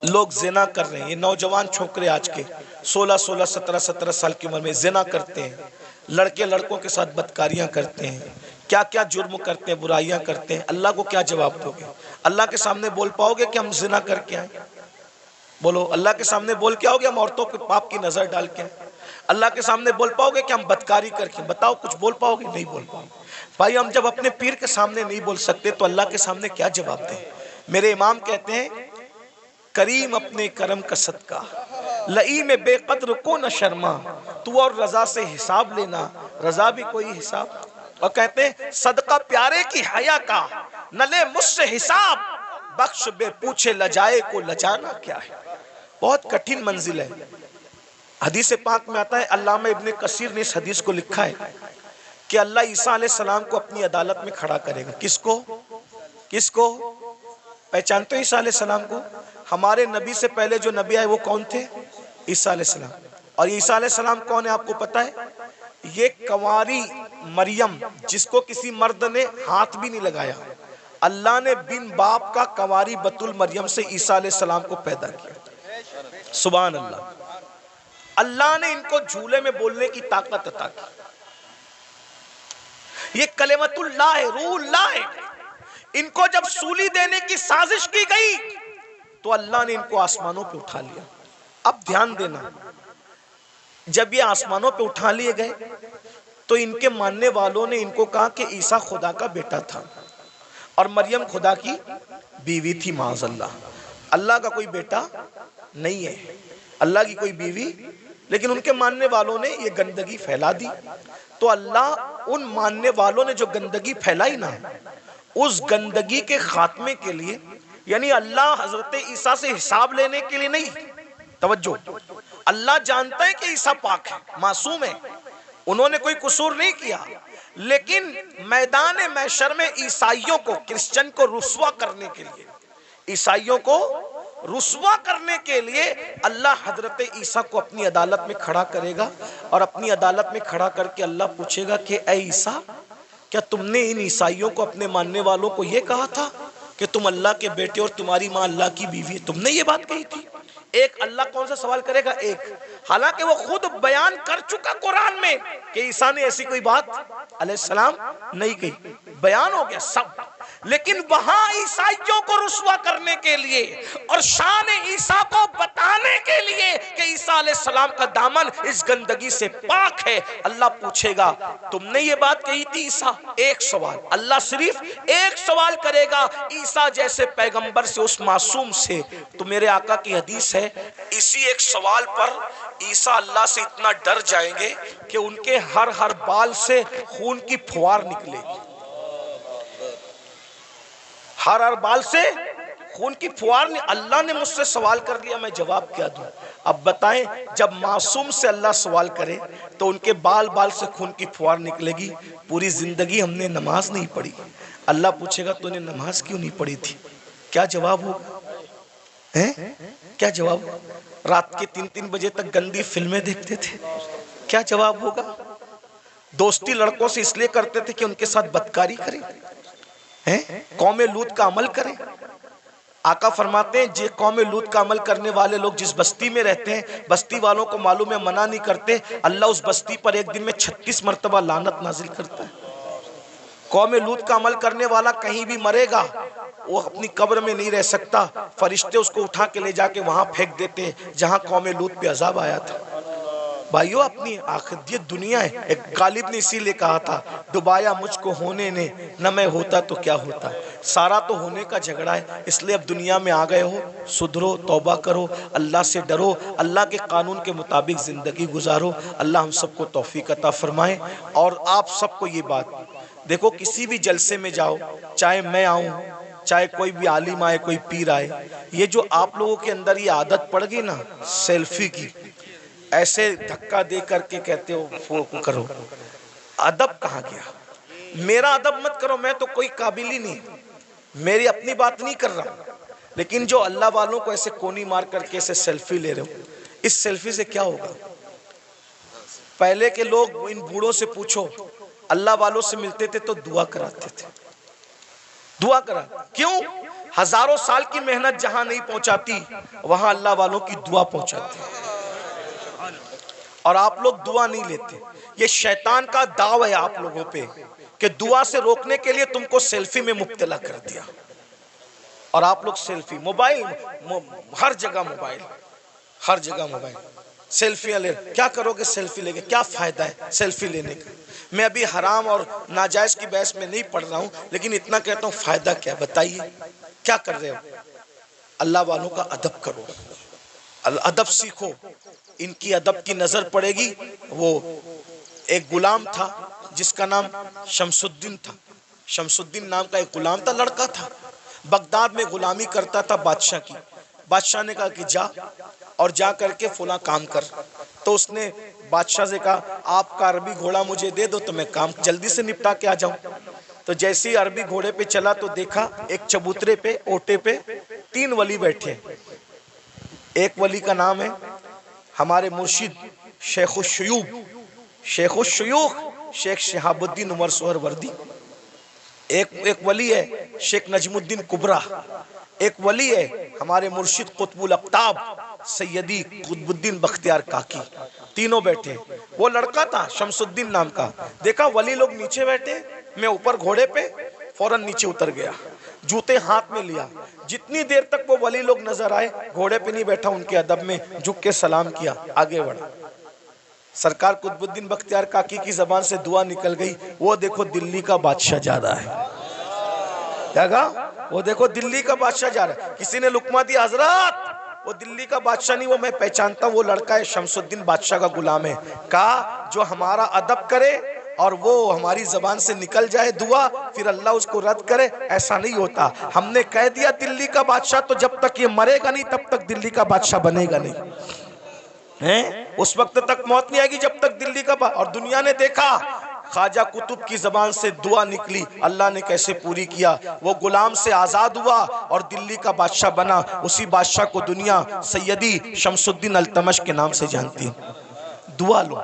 लोग जिना कर रहे हैं। ये नौजवान छोकरे आज के 16-16, 17-17 साल की उम्र में जिना करते हैं, लड़के लड़कों के साथ बदकारियां करते हैं, क्या क्या जुर्म करते हैं, बुराइयां करते हैं। अल्लाह को क्या जवाब दोगे? अल्लाह के सामने बोल पाओगे कि हम जिना करके आए? बोलो, अल्लाह के सामने बोल के आओगे हम औरतों के पाप की नजर डाल के? अल्लाह के सामने बोल पाओगे कि हम बदकारी करके? बताओ, कुछ बोल पाओगे? नहीं बोल पाओगे। भाई, हम जब अपने पीर के सामने नहीं बोल सकते तो अल्लाह के सामने क्या जवाब दें? मेरे इमाम कहते हैं, करीम अपने करम का सदका, लई में बेकद्र को न शर्मा, तू और रजा से हिसाब लेना, रजा भी कोई हिसाब। और कहते हैं, सदका प्यारे की हया का, न ले मुझसे हिसाब, बख्श बे पूछे लजाए को लजाना क्या है। बहुत कठिन मंजिल है। हदीस पाक में आता है, अल्लामा इब्ने कसीर ने इस हदीस को लिखा है कि अल्लाह ईसा अलैहिस्सलाम को अपनी अदालत में खड़ा करेगा। किसको? किसको? पहचानते हो ईसा अलैहिस्सलाम को? हमारे नबी से पहले जो नबी आए वो कौन थे? ईसा अलैहिस्सलाम। और ईसा अलैहिस्सलाम कौन है आपको पता है? ये कंवारी मरियम, जिसको किसी मर्द ने हाथ भी नहीं लगाया, अल्लाह ने बिन बाप का कंवारी बतुल मरियम से ईसा अलैहिस्सलाम को पैदा किया। सुभान अल्लाह। अल्लाह ने इनको झूले में बोलने की ताकत अता की। ये कलेमतुल्लाह है, रूहुल्लाह है। इनको जब सूली देने की साजिश की गई तो अल्लाह ने इनको आसमानों पे उठा लिया। अब ध्यान देना, जब ये आसमानों पे उठा लिए गए तो इनके मानने वालों ने इनको कहा कि ईसा खुदा का बेटा था और मरियम खुदा की बीवी थी। माज़अल्लाह, अल्लाह का कोई बेटा नहीं है, अल्लाह की कोई बीवी। लेकिन उनके मानने वालों ने ये गंदगी फैला दी। तो अल्लाह उन मानने वालों ने जो गंदगी फैलाई ना, उस गंदगी के खात्मे के लिए, यानी अल्लाह हजरत ईसा से हिसाब लेने के लिए नहीं, तवज्जो, अल्लाह जानता है कि ईसा पाक है, मासूम है, उन्होंने कोई कसूर नहीं किया, लेकिन मैदान महशर में ईसाइयों को, क्रिश्चियन को रुस्वा करने के लिए, ईसाइयों को रुस्वा करने के लिए अल्लाह हजरत ईसा को अपनी अदालत में खड़ा करेगा। और अपनी अदालत में खड़ा करके अल्लाह पूछेगा कि ऐ ईसा, क्या तुमने इन ईसाइयों को, अपने मानने वालों को यह कहा था कि तुम अल्लाह के बेटे और तुम्हारी मां अल्लाह की बीवी है? तुमने ये बात कही थी? एक अल्लाह कौन सा सवाल करेगा? एक। हालांकि वो खुद बयान कर चुका कुरान में कि ईसा ने ऐसी कोई बात अलैहिस्सलाम नहीं कही, बयान हो गया सब। लेकिन वहां ईसाइयों को रुस्वा करने के लिए और शान ईसा को बताने के लिए कि ईसा अलैहिस्सलाम का दामन इस गंदगी से पाक है, अल्लाह पूछेगा, तुमने ये बात कही थी ईसा? एक सवाल, अल्लाह सिर्फ एक सवाल करेगा ईसा जैसे पैगंबर से, उस मासूम से। तो मेरे आका की हदीस है, इसी एक सवाल पर ईसा अल्लाह से इतना डर जाएंगे कि उनके हर हर बाल से खून की फुहार निकलेगी, हर हर बाल से खून की फुहार। अल्लाह ने मुझसे सवाल कर लिया, मैं जवाब क्या दूं? अब बताएं, जब मासूम से अल्लाह सवाल करे तो उनके बाल बाल से खून की फुहार निकलेगी। पूरी जिंदगी हमने नमाज नहीं पढ़ी, अल्लाह पूछेगा तूने नमाज क्यों नहीं पढ़ी थी? क्या जवाब होगा? हैं? क्या जवाब? रात के 3-3 बजे तक गंदी फिल्में देखते थे, क्या जवाब होगा? दोस्ती लड़कों से इसलिए करते थे कि उनके साथ बदकारी करें, हैं? कौमे लूत का अमल करें। आका फरमाते हैं, जे कौमे लूत का अमल करने वाले लोग जिस बस्ती में रहते हैं, बस्ती वालों को मालूम है, मना नहीं करते, अल्लाह उस बस्ती पर एक दिन में 36 मरतबा लानत नाजिल करता है। कौमे लूत का अमल करने वाला कहीं भी मरेगा, वो अपनी कब्र में नहीं रह सकता, फरिश्ते उसको उठा के ले जाके वहां फेंक देते जहां कौमे लूत पे अजाब आया था। भाइयों, अपनी आखिरत ये दुनिया है। एक गालिब ने इसीलिए कहा था, डुबाया मुझको होने ने, न मैं होता तो क्या होता। सारा तो होने का झगड़ा है, इसलिए अब दुनिया में आ गए हो, सुधरो, तौबा करो, अल्लाह से डरो, अल्लाह के कानून के मुताबिक जिंदगी गुजारो। अल्लाह हम सबको तौफीक अता फरमाए। और आप सबको ये बात देखो, किसी भी जलसे में जाओ, चाहे मैं आऊं, चाहे कोई भी आलिम आए, कोई पीर आए, ये जो आप लोगों के अंदर ये आदत पड़ गई ना सेल्फी की, ऐसे धक्का दे करके कहते हो फोटो करो, अदब कहाँ गया? मेरा अदब मत करो, मैं तो कोई काबिल ही नहीं, मेरी अपनी बात नहीं कर रहा, लेकिन जो अल्लाह वालों को ऐसे कोनी मार करके ऐसे सेल्फी ले रहे हो, इस सेल्फी से क्या होगा? पहले के लोग, इन बूढ़ों से पूछो, अल्लाह वालों से मिलते थे तो दुआ कराते थे, दुआ करा। क्यों? हजारों साल की मेहनत जहां नहीं पहुंचाती, वहां अल्लाह वालों की दुआ पहुंचाती है। और आप लोग दुआ नहीं लेते। ये शैतान का दाव है आप लोगों पे कि दुआ से रोकने के लिए तुमको सेल्फी में मुब्तला कर दिया। और आप लोग सेल्फी, मोबाइल, हर जगह मोबाइल, हर जगह मोबाइल, सेल्फियां ले। क्या करोगे सेल्फी लेके? क्या फायदा है सेल्फी लेने का? मैं अभी हराम और नाजायज की बहस में नहीं पढ़ रहा हूं, लेकिन इतना कहता हूं फायदा क्या, बताइए क्या कर रहे हो? अल्लाह वालों का अदब करो, अदब सीखो। इनकी अदब की नजर पड़ेगी। वो एक गुलाम था जिसका नाम शमसुद्दीन था। शमसुद्दीन नाम का एक गुलाम था, लड़का था, बगदाद में गुलामी करता था बादशाह की। बादशाह ने कहा कि जा और जा करके फुला काम कर। तो उसने बादशाह से कहा आपका अरबी घोड़ा मुझे दे दो तो मैं काम जल्दी से निपटा के आ जाऊं। तो जैसे ही अरबी घोड़े पे चला तो देखा एक चबूतरे पे, ओटे पे 3 वली बैठे। एक वली का नाम है हमारे मुर्शिद शेखुशयूख शेख शहाबुद्दीन उमर सोहरवर्दी। एक वली है शेख नजमुद्दीन कुबरा। एक वली है हमारे मुर्शिद कुतुबुल अक्ताब सैयदी कुतुबुद्दीन बख्तियार काकी। तीनों बैठे। वो लड़का था शमसुद्दीन नाम का। देखा वली लोग नीचे बैठे, मैं ऊपर घोड़े पे, फौरन नीचे उतर गया, जूते हाथ में लिया। जितनी देर तक वो वली लोग नजर आए, घोड़े पे नहीं बैठा, उनके अदब में झुक के सलाम किया, आगे बढ़ा। सरकार कुतुबुद्दीन बख्तियार काकी की जबान से दुआ निकल गई, वो देखो दिल्ली का बादशाह जा रहा है। क्या कहा? वो देखो दिल्ली का बादशाह जा रहा है। किसी ने लुकमा दिया, हजरत वो दिल्ली का बादशाह नहीं, वो मैं पहचानता हूं, वो लड़का है शमसुद्दीन बादशाह का गुलाम है। कहा जो हमारा अदब करे और वो हमारी जबान से निकल जाए दुआ, फिर अल्लाह उसको रद्द करे, ऐसा नहीं होता। हमने कह दिया दिल्ली का बादशाह, तो जब तक ये मरेगा नहीं तब तक दिल्ली का बादशाह बनेगा नहीं है। उस वक्त तक मौत नहीं आएगी जब तक दिल्ली का। और दुनिया ने देखा ख्वाजा कुतुब की जबान से दुआ निकली, अल्लाह ने कैसे पूरी किया। वो गुलाम से आजाद हुआ और दिल्ली का बादशाह बना। उसी बादशाह को दुनिया सैयदी शमसुद्दीन अल्तमश के नाम से जानती है। दुआ लो,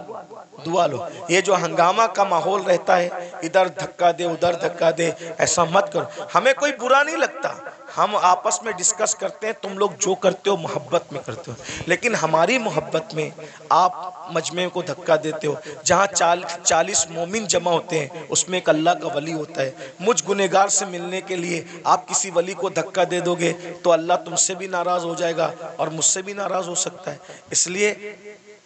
दुआ लो। ये जो हंगामा का माहौल रहता है, इधर धक्का दे उधर धक्का दे, ऐसा मत करो। हमें कोई बुरा नहीं लगता, हम आपस में डिस्कस करते हैं, तुम लोग जो करते हो मोहब्बत में करते हो, लेकिन हमारी मोहब्बत में आप मजमे को धक्का देते हो। जहाँ 40 मोमिन जमा होते हैं उसमें एक अल्लाह का वली होता है। मुझ गुनेगार से मिलने के लिए आप किसी वली को धक्का दे दोगे तो अल्लाह तुमसे भी नाराज हो जाएगा और मुझसे भी नाराज हो सकता है। इसलिए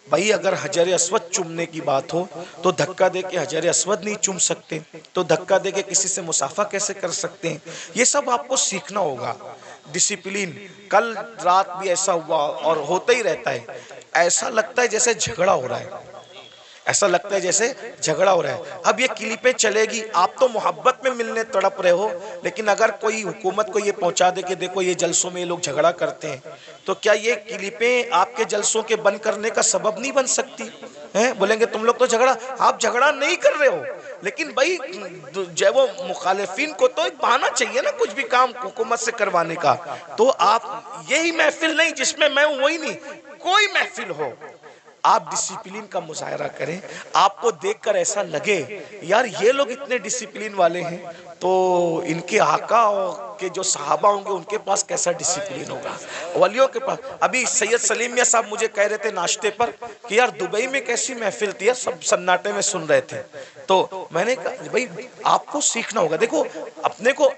भाई अगर हजर अस्वद चूमने की बात हो तो धक्का दे के हजर अस्वद नहीं चूम सकते, तो धक्का दे के किसी से मुसाफा कैसे कर सकते हैं? ये सब आपको सीखना होगा। डिसिप्लिन। कल रात भी ऐसा हुआ और होता ही रहता है। ऐसा लगता है जैसे झगड़ा हो रहा है, ऐसा लगता है जैसे झगड़ा हो रहा है। अब ये क्लिपें चलेगी, आप तो मोहब्बत में मिलने तड़प रहे हो, लेकिन अगर कोई हुकूमत को ये पहुंचा दे कि देखो ये जलसों में ये लोग झगड़ा करते हैं, तो क्या ये क्लिपें आपके जलसों के बंद करने का सबब नहीं बन सकती हैं? बोलेंगे तुम लोग तो झगड़ा, आप झगड़ा नहीं कर रहे हो, लेकिन भाई जब वो मुखालिफिन को तो एक बहाना चाहिए ना कुछ भी काम हुकूमत से करवाने का। तो आप यही महफिल नहीं जिसमें मैं हूं, वही नहीं, कोई महफिल हो, आप डिसिप्लिन का मुजाहरा करें। आपको देखकर ऐसा लगे यार ये लोग इतने डिसिप्लिन वाले हैं, तो इनके आका के जो सहाबा होंगे उनके पास कैसा डिसिप्लिन होगा, वलियों के पास। अभी सैयद सलीम मियां साहब मुझे कह रहे थे नाश्ते पर कि यार दुबई में कैसी महफिल थी, सब सन्नाटे में सुन रहे थे। तो मैंने कहा भाई आपको सीखना होगा। देखो अपने को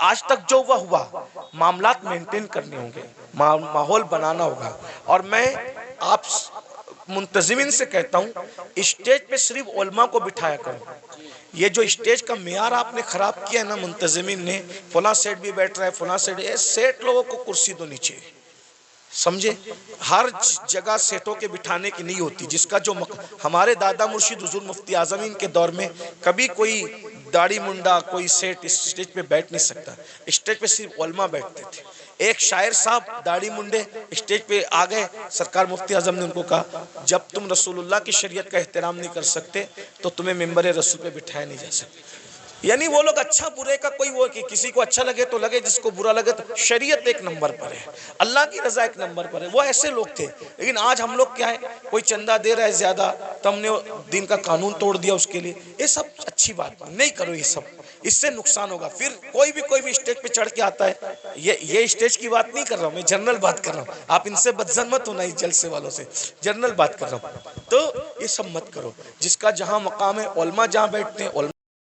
आज तक जो हुआ मामलात मेंटेन करने होंगे, माहौल बनाना होगा। और मैं आप मुंतजिमिन से कहता हूँ स्टेज पे सिर्फ उलमा को बिठाया करो। ये जो स्टेज का मियार आपने खराब किया है ना मुंतजिमिन ने, फला सेठ भी बैठ रहा है, फला सेठ लोगों को कुर्सी दो नीचे, समझे? हर जगह सेठों के बिठाने की नहीं होती। जिसका जो हमारे दादा मुर्शिद हुजूर मुफ्ती आजमीन के दौर में कभी कोई दाढ़ी मुंडा कोई सेठ इस स्टेज पे बैठ नहीं सकता, स्टेज पे सिर्फ उलमा बैठते थे। एक शायर साहब दाढ़ी मुंडे स्टेज पे आ गए, सरकार मुफ्ती आजम ने उनको कहा जब तुम रसूलुल्लाह की शरीयत का एहतराम नहीं कर सकते तो तुम्हें मिंबर रसूल पे बिठाया नहीं जा सकता। यानी वो लोग अच्छा बुरे का कोई वो कि किसी को अच्छा लगे तो लगे, जिसको बुरा लगे तो शरीयत एक नंबर पर है, अल्लाह की रजा एक नंबर पर है। वो ऐसे लोग थे। लेकिन आज हम लोग क्या है, कोई चंदा दे रहा है ज्यादा तो हमने दिन का कानून तोड़ दिया उसके लिए। ये सब अच्छी बात नहीं करो, ये सब इससे नुकसान होगा। फिर कोई भी स्टेज पे चढ़ के आता है, ये स्टेज की बात नहीं कर रहा हूँ मैं, जनरल बात कर रहा हूँ। आप इनसे बदजन मत होना, इस जलसे वालों से, जनरल बात कर रहा हूँ। तो ये सब मत करो। जिसका जहां मकाम है, उलमा जहां बैठते हैं,